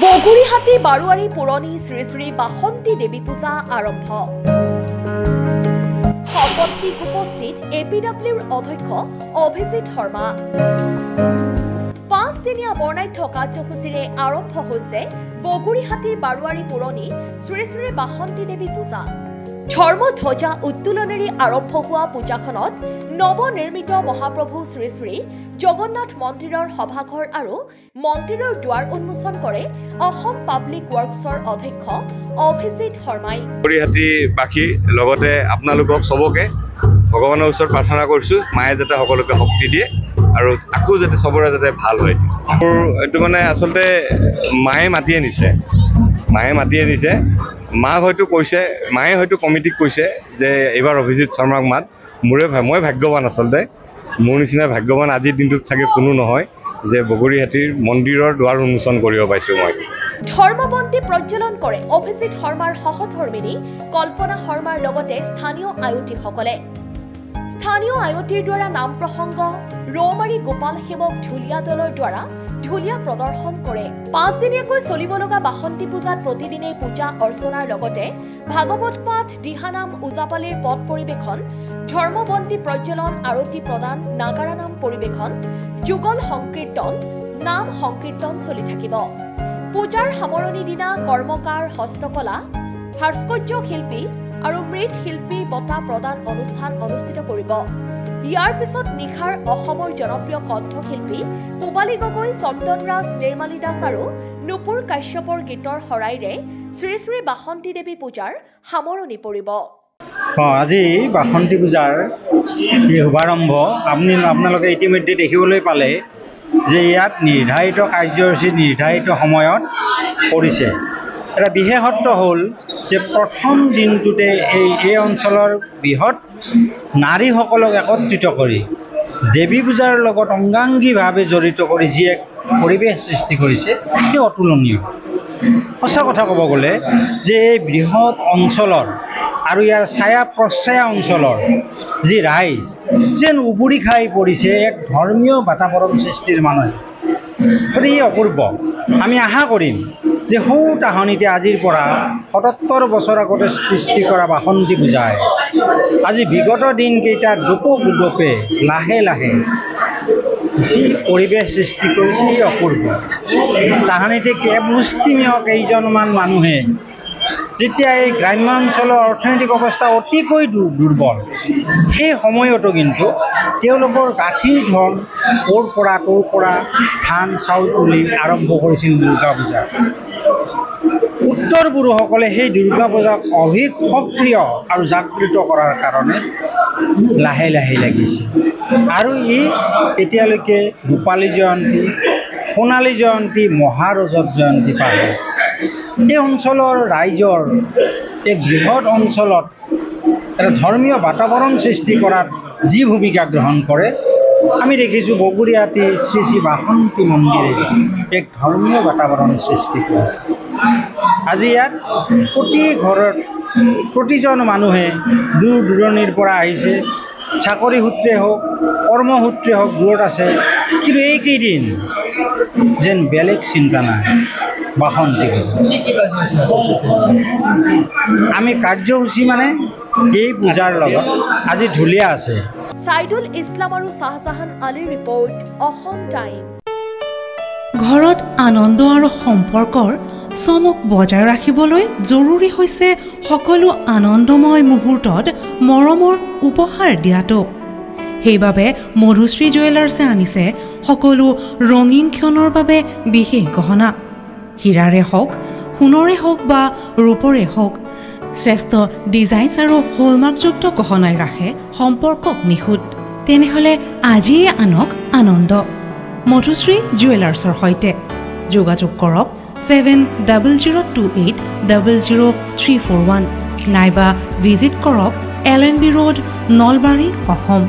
বগুড়িহাটী বাৰুৱাৰী পুৰণি শ্ৰী শ্ৰী বাসন্তী দেৱী পূজা আৰম্ভ। সপত্তিক উপস্থিত APWৰ অধ্যক্ষ অভিজিত শৰ্মা। 5 দিনীয়া বৰ্ণাঢ্য কাৰ্যসূচীৰে আৰম্ভ হৈছে বগুড়িহাটী বাৰুৱাৰী পুৰণি শ্ৰী শ্ৰী বাসন্তী দেৱী পূজা। ধৰ্মধ্বজা উত্তোলনেৰে আৰম্ভ হোৱা পূজাখনত নৱনিৰ্মিত মহাপ্ৰভু শ্ৰী শ্ৰী জগন্নাথ মন্দিৰৰ সভাঘৰ আৰু মন্দিৰৰ দুৱাৰ উন্মোচন কৰে অসম পাব্লিক ৱৰ্কছৰ অধ্যক্ষ অভিজিত শৰ্মাই। বগুড়িহাটীবাসী লগতে আপোনালোকক সবকে ভগৱানৰ ওচৰত প্ৰাৰ্থনা কৰিছোঁ, মায়ে যাতে সকলোকে শক্তি দিয়ে আৰু আকৌ যাতে সবৰে যাতে ভাল হয়। এইটো মানে আচলতে মায়ে মাতি আনিছে। মাক হয়তো কৈছে, মায়ে হয়তো কমিটিক কৈছে যে এইবাৰ অভিজিত শৰ্মাক মাত। মই ভাগ্যৱান, আচলতে মোৰ নিচিনা ভাগ্যৱান আজিৰ দিনটোত থাকে কোনো নহয় যে বগুড়িহাটীৰ মন্দিৰৰ দুৱাৰ উন্মোচন কৰিব পাইছোঁ মই। ধৰ্মবন্তী প্ৰজ্বলন কৰে অভিজিত শৰ্মাৰ সহধৰ্মিনী কল্পনা শৰ্মাৰ লগতে স্থানীয় আয়তীসকলে। স্থানীয় আয়তীৰ দ্বাৰা নাম প্ৰসংগ, ৰৌমাৰী গোপাল সেৱক ঢুলীয়া দলৰ দ্বাৰা ঢুলীয়া প্ৰদৰ্শন কৰে। 5 দিনীয়াকৈ চলিব লগা বাসন্তী পূজাত প্ৰতিদিনে পূজা অৰ্চনাৰ লগতে ভাগৱত পাঠ, দিহানাম, ওজাপালিৰ পথ পৰিৱেশন, ধৰ্মবন্তী প্ৰজ্বলন, আৰতী প্ৰদান, নাগাৰা নাম পৰিৱেশন, যুগল সংকীৰ্তন, নাম সংকীৰ্তন চলি থাকিব। পূজাৰ সামৰণি দিনা কৰ্মকাৰ, হস্তকলা, ভাস্কৰ্য শিল্পী আৰু মৃৎশিল্পী বঁটা প্ৰদান অনুষ্ঠান অনুষ্ঠিত কৰিব। ইয়াৰ পিছত নিশাৰ অসমৰ জনপ্ৰিয় কণ্ঠশিল্পী পূবালী গগৈ, চন্দন ৰাজ, নিৰ্মালী দাস আৰু নুপুৰ কাশ্যপৰ গীতৰ শৰাইৰে শ্ৰী শ্ৰী বাসন্তী দেৱী পূজাৰ সামৰণি পৰিব। আজি বাসন্তী পূজাৰ শুভাৰম্ভ আপোনালোকে ইতিমধ্যে দেখিবলৈ পালে যে ইয়াত নিৰ্ধাৰিত কাৰ্যসূচী নিৰ্ধাৰিত সময়ত কৰিছে। এটা বিশেষত্ব হ'ল যে প্ৰথম দিনটোতে এই অঞ্চলৰ বৃহৎ নাৰীসকলক একত্ৰিত কৰি দেৱী পূজাৰ লগত অংগাংগীভাৱে জড়িত কৰি যি এক পৰিৱেশ সৃষ্টি কৰিছে সেইটো অতুলনীয়। সঁচা কথা ক'ব গ'লে যে এই বৃহৎ অঞ্চলৰ আৰু ইয়াৰ ছায়া প্ৰছায়া অঞ্চলৰ যি ৰাইজ যেন উবুৰি খাই পৰিছে এক ধৰ্মীয় বাতাবৰণ সৃষ্টিৰ মানুহে। গতিকে ই অপূৰ্ব। আমি আশা কৰিম যে সৌ তাহানিতে আজিৰ পৰা ৭৭ বছৰ আগতে সৃষ্টি কৰা বাসন্তী পূজাই আজি বিগত দিনকেইটাত দোপে লাহে লাহে যি পৰিৱেশ সৃষ্টি কৰিছে ই অপূৰ্ব। তাহানিতে মুষ্টিমেয় কেইজনমান মানুহে যেতিয়া এই গ্ৰাম্য অঞ্চলৰ অৰ্থনৈতিক অৱস্থা অতিকৈ দুৰ্বল, সেই সময়তো কিন্তু তেওঁলোকৰ গাঁঠিৰ ধন তোৰ পৰা ধান চাউল তুলি আৰম্ভ কৰিছিল দুৰ্গা পূজা। উত্তৰ পুৰুষসকলে সেই দুৰ্গা পূজাক অধিক সক্ৰিয় আৰু জাগৃত কৰাৰ কাৰণে লাহে লাহে লাগিছে আৰু ই এতিয়ালৈকে ৰূপালী জয়ন্তী, সোণালী জয়ন্তী, মহাৰজত জয়ন্তী পালে। এই অঞ্চলৰ ৰাইজৰ এই বৃহৎ অঞ্চলত এটা ধৰ্মীয় বাতাবৰণ সৃষ্টি কৰাত যি ভূমিকা গ্ৰহণ কৰে আমি দেখিছোঁ বগুড়িহাটী শ্ৰী শ্ৰী বাসন্তী মন্দিৰে এক ধৰ্মীয় বাতাবৰণ সৃষ্টি কৰিছে। আজি ইয়াত প্ৰতি ঘৰত প্ৰতিজন মানুহে দূৰ দূৰণিৰ পৰা আহিছে, চাকৰি সূত্ৰে হওক, কৰ্মসূত্ৰে হওক দূৰত আছে, কিন্তু এইকেইদিন যেন বেলেগ চিন্তা নাই। বাসন্তী পূজা আমি কাৰ্যসূচী মানে এই পূজাৰ লগত আজি ঢুলীয়া আছে। সাইদুল ইছলাম আৰু শাহজাহান আলীৰ ৰিপৰ্ট, অসম টাইম। ঘৰত আনন্দ আৰু সম্পৰ্কৰ চমক বজাই ৰাখিবলৈ জৰুৰী হৈছে সকলো আনন্দময় মুহূৰ্তত মৰমৰ উপহাৰ দিয়াটো। সেইবাবে মধুশ্ৰী জুৱেলাৰ্ছে আনিছে সকলো ৰঙীন ক্ষণৰ বাবে বিশেষ গহনা। হীৰাৰে হওক, সোণৰে হওক বা ৰূপৰে হওক, শ্ৰেষ্ঠ ডিজাইনছ আৰু হলমাৰ্কযুক্ত গহনাই ৰাখে সম্পৰ্কক নিখুঁত। তেনেহ'লে আজিয়ে আনক আনন্দ মধুশ্ৰী জুৱেলাৰ্ছৰ সৈতে। যোগাযোগ কৰক 7002800341 নাইবা ভিজিট কৰক LNB ৰোড, নলবাৰী, অসম।